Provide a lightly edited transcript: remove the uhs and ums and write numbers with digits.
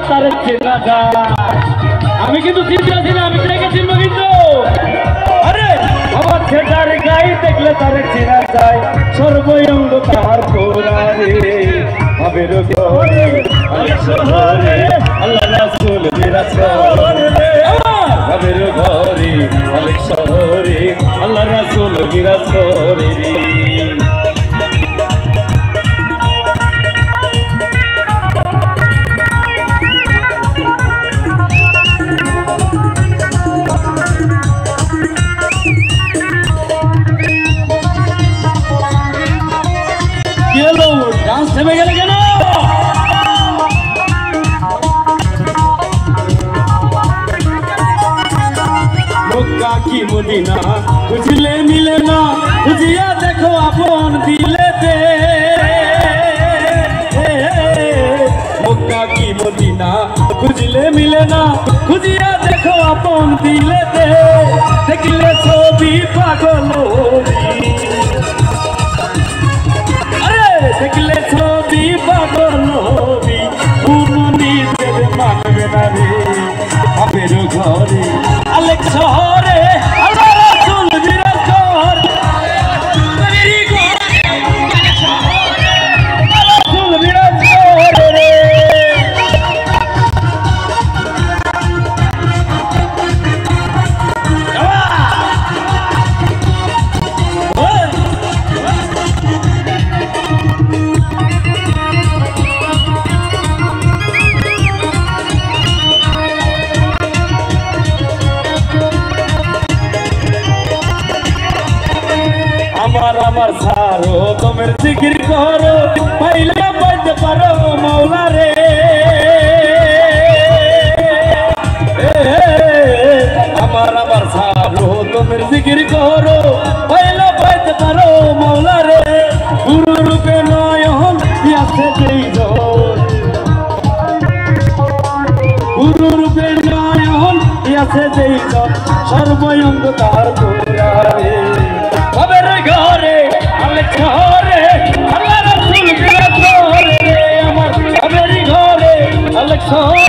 তার চেনা যায়। আমি কিন্তু চিন্তা ছিল আমি তাকে চিনবো কিন্তু আরে আমার ছেটার গাই দেখলে তার চেনা যায় সর্বঙ্গ তার পোড়ারে আবের ঘরে শহরে আল্লাহ রাসূল বিরাজ করে আবের ঘরে অনেক শহরে আল্লাহ রাসূল বিরাজ করে ডান্স থেমে গেলে কেন মক্কা কি মদিনা খুঁজলে মিলে না খুঁজিয়া দেখো আপন দিলেতে মক্কা কি মদিনা খুঁজলে মিলে না খুঁজিয়া দেখো আপন দিলেতে দেখলে ছবি পাগল দেখলে ছবি পাগল হবি কোন নিজের মানবে না রে আবের ঘরে আলেক শহরে আল্লাহ রাসূল বিরাজ করে রাসূল বিরাজ করে রে আমার সারো তোমের জিকির করো পাইলা পাইতে পারো মাওলা রে আমার সারো তোমের জিকির করো পাইলা পাইতে পারো মাওলা রে গুরু রূপে নয়ন আছে যেই গুরু রূপে নয়ন আছে যেই সর্বঙ্গ তার পোড়ারে আবের ঘরে আলেক শহরে আল্লাহ রাসূল বিরাজ করে আমার আবের ঘরে আলেক শহরে